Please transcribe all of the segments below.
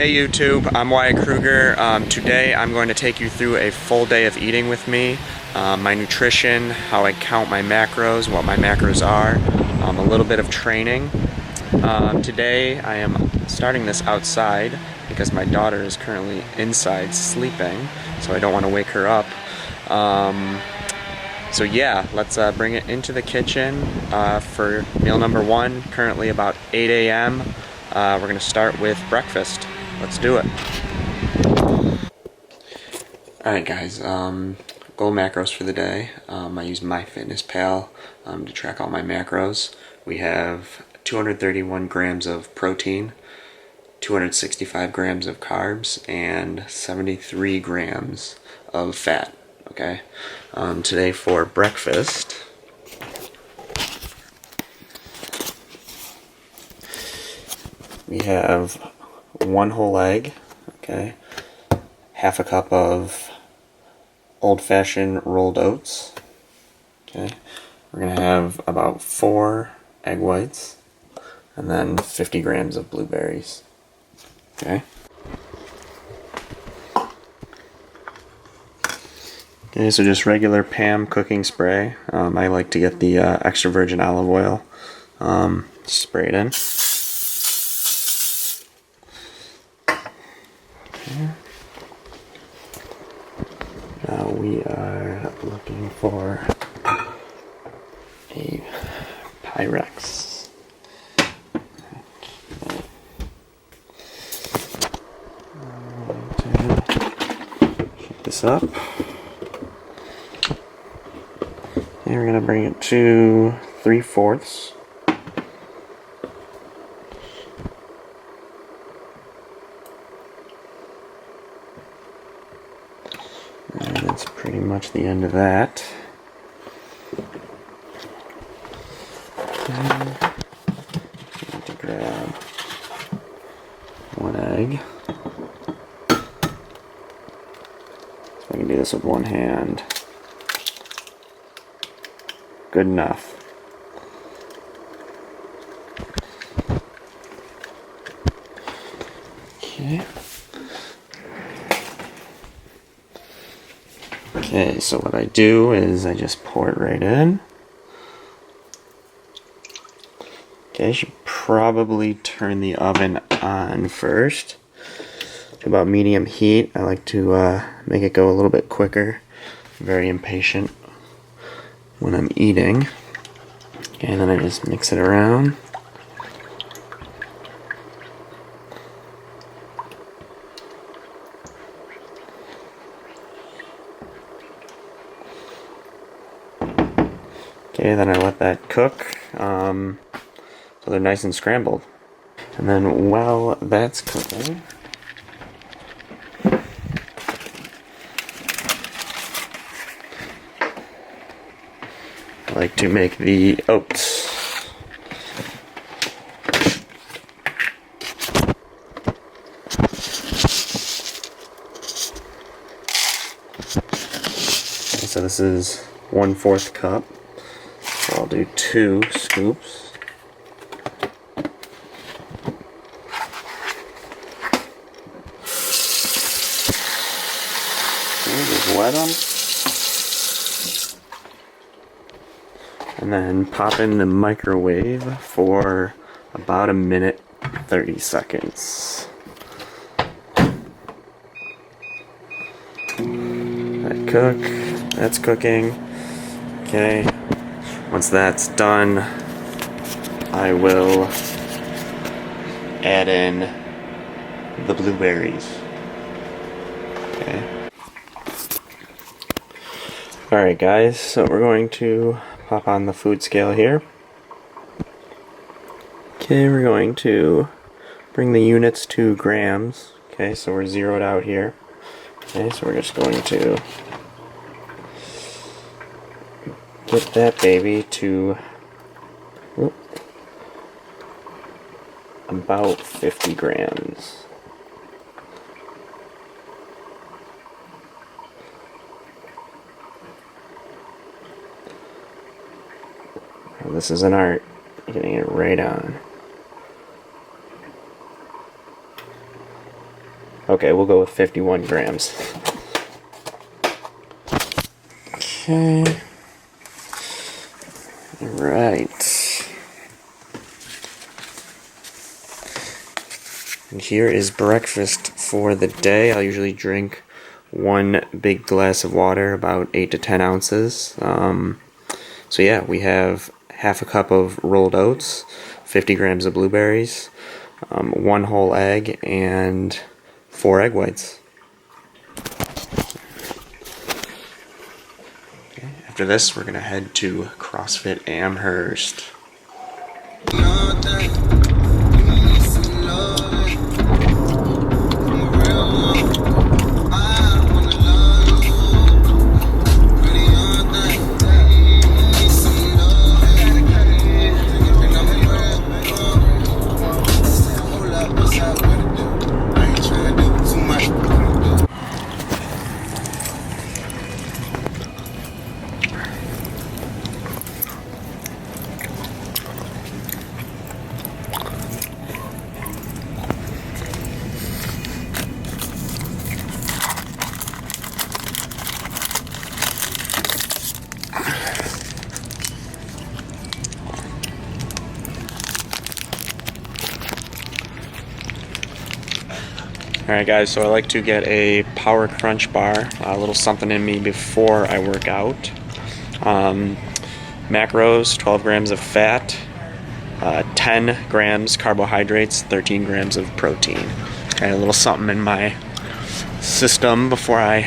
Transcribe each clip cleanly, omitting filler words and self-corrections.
Hey YouTube, I'm Wyatt Kruger. Today I'm going to take you through a full day of eating with me, my nutrition, how I count my macros, what my macros are, a little bit of training. Today I am starting this outside because my daughter is currently inside sleeping, so I don't want to wake her up. So yeah, let's bring it into the kitchen for meal number one, currently about 8 a.m. We're going to start with breakfast. Let's do it. Alright guys, goal macros for the day. I use MyFitnessPal to track all my macros. We have 231 grams of protein, 265 grams of carbs, and 73 grams of fat. Okay. Today for breakfast, we have one whole egg, okay, half a cup of old-fashioned rolled oats, okay, we're going to have about 4 egg whites, and then 50 grams of blueberries, okay. Okay, so just regular Pam cooking spray. I like to get the extra virgin olive oil, spray it in. Okay. Now we are looking for a Pyrex. Heat this up. And we're going to bring it to 3/4. And that's pretty much the end of that. Okay. Need to grab one egg. So I can do this with one hand. Good enough. Okay. Okay, so what I do is I just pour it right in. Okay, I should probably turn the oven on first to about medium heat. I like to make it go a little bit quicker. I'm very impatient when I'm eating. Okay, and then I just mix it around. Okay, then I let that cook so they're nice and scrambled. And then while that's cooking, I like to make the oats. Okay, so this is 1/4 cup. So I'll do 2 scoops. Okay, just wet them. And then pop in the microwave for about 1 minute 30 seconds. That's cooking. Okay. Once that's done, I will add in the blueberries. Okay. Alright guys, so we're going to pop on the food scale here. Okay, we're going to bring the units to grams. Okay, so we're zeroed out here. Okay, so we're just going to get that baby to about 50 grams. This is an art, getting it right on. Okay, we'll go with 51 grams. Okay. Alright. And here is breakfast for the day. I'll usually drink 1 big glass of water, about 8 to 10 ounces. So yeah, we have half a cup of rolled oats, 50 grams of blueberries, 1 whole egg, and 4 egg whites. Okay, after this, we're going to head to CrossFit Amherst. Alright guys, so I like to get a power crunch bar, a little something in me before I work out. Macros, 12 grams of fat, 10 grams carbohydrates, 13 grams of protein. Okay, a little something in my system before I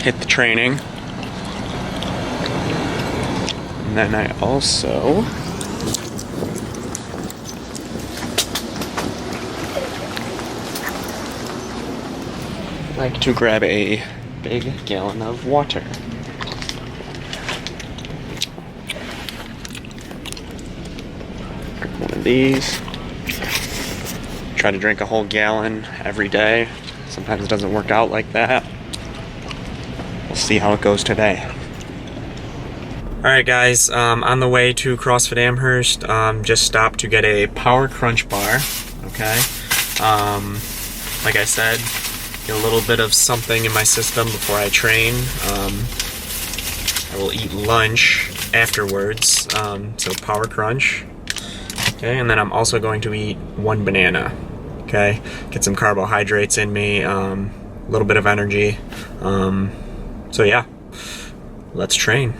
hit the training. And then I also like to grab a big gallon of water. One of these. Try to drink a whole gallon every day. Sometimes it doesn't work out like that. We'll see how it goes today. Alright guys, on the way to CrossFit Amherst, just stopped to get a power crunch bar, okay? Like I said, get a little bit of something in my system before I train. I will eat lunch afterwards, so power crunch. Okay, and then I'm also going to eat 1 banana. Okay, get some carbohydrates in me, a little bit of energy. So yeah, let's train.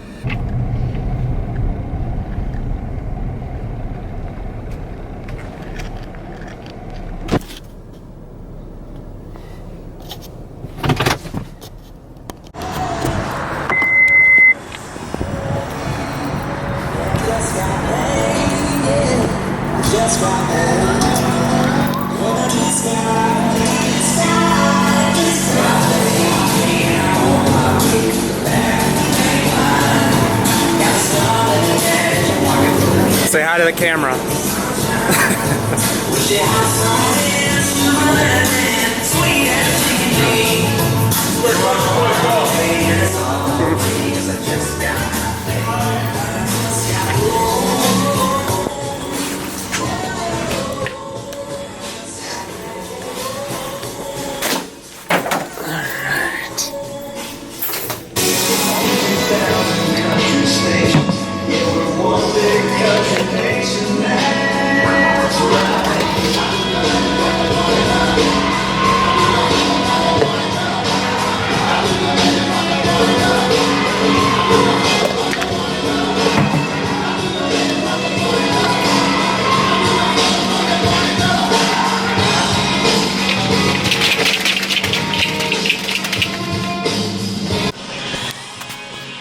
Say hi to the camera.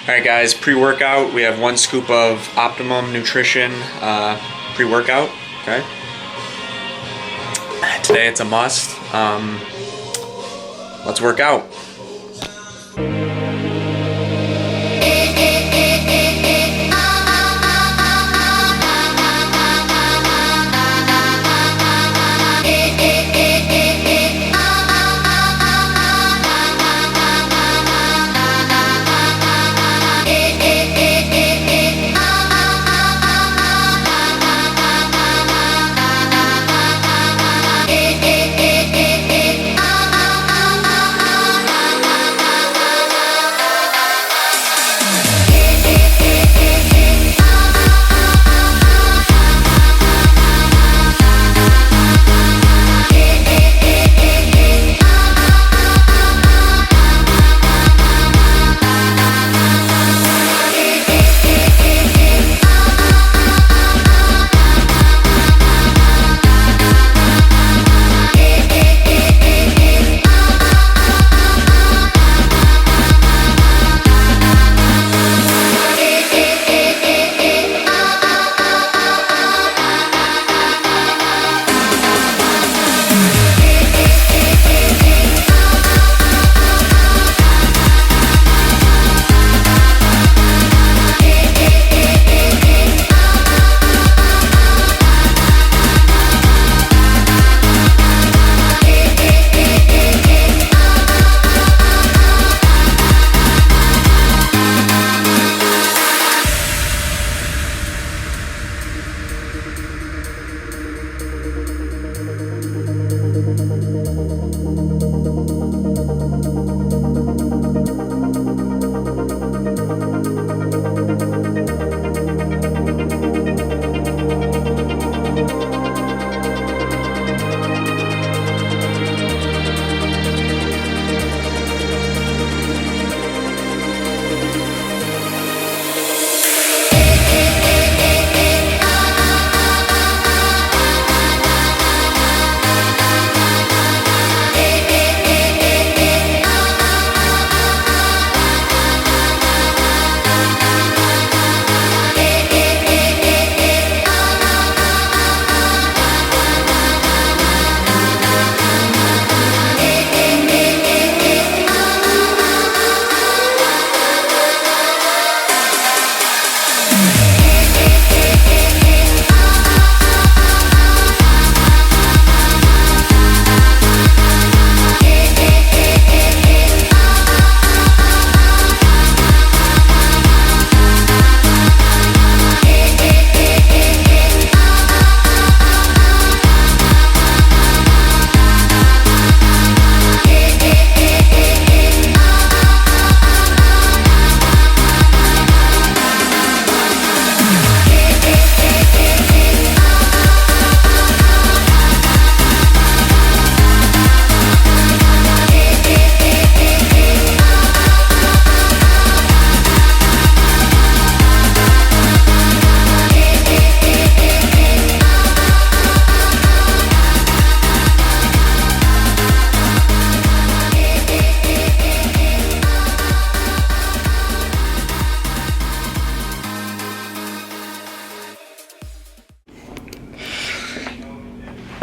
Alright guys, pre-workout, we have 1 scoop of Optimum Nutrition pre-workout, okay? Today it's a must. Let's work out.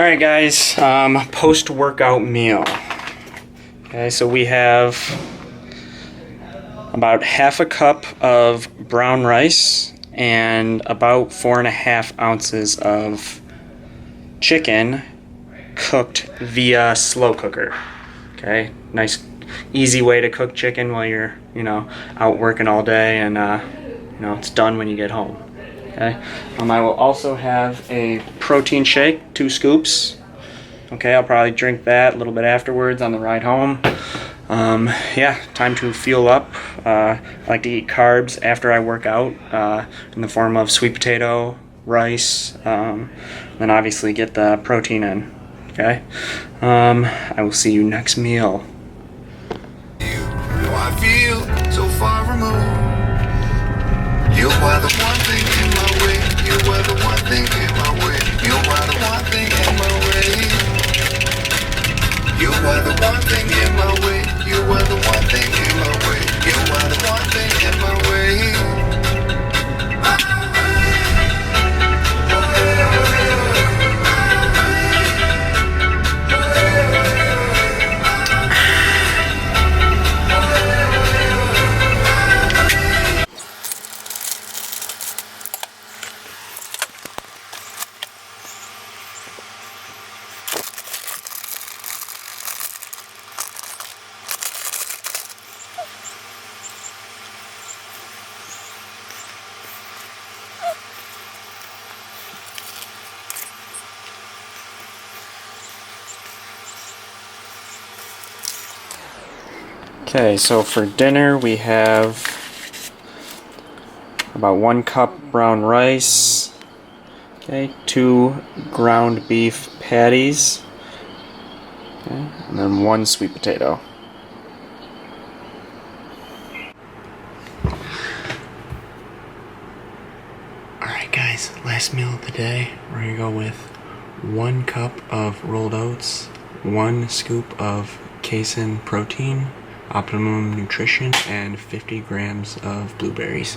Alright guys, post-workout meal. Okay, so we have about half a cup of brown rice and about 4.5 ounces of chicken cooked via slow cooker. Okay, nice easy way to cook chicken while you're, out working all day, and it's done when you get home. Okay, I will also have a protein shake, 2 scoops. Okay, I'll probably drink that a little bit afterwards on the ride home. Yeah, time to fuel up. I like to eat carbs after I work out in the form of sweet potato, rice, then obviously get the protein in. Okay, I will see you next meal. I feel so far removed. You are the one thing in my way. You are the one thing in my way. You are the one thing in my way. You are the one thing in my way. You are the one thing in my way. You are the one thing in my way. Okay, so for dinner we have about 1 cup brown rice, okay, 2 ground beef patties, okay, and then 1 sweet potato. Alright guys, last meal of the day, we're going to go with 1 cup of rolled oats, 1 scoop of casein protein, Optimum Nutrition, and 50 grams of blueberries.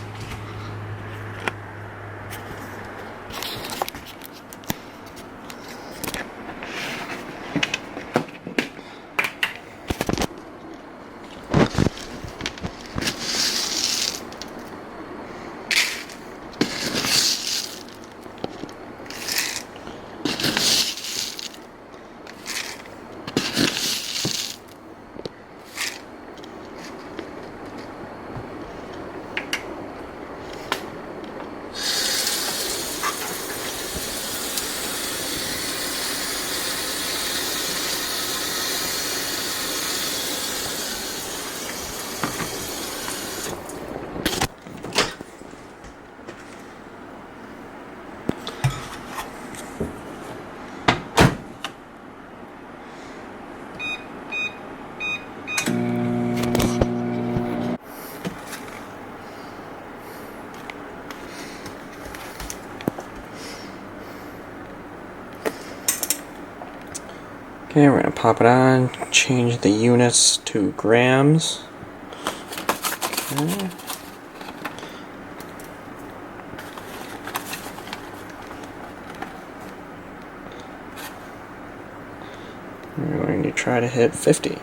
Okay, we're going to pop it on, change the units to grams. Okay. We're going to try to hit 50.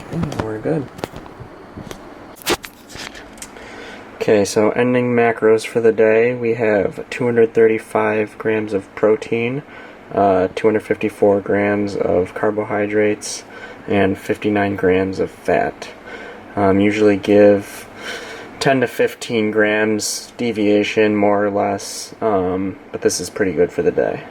Okay, we're good. Okay, so ending macros for the day, we have 235 grams of protein, 254 grams of carbohydrates, and 59 grams of fat. Usually give 10 to 15 grams deviation, more or less, but this is pretty good for the day.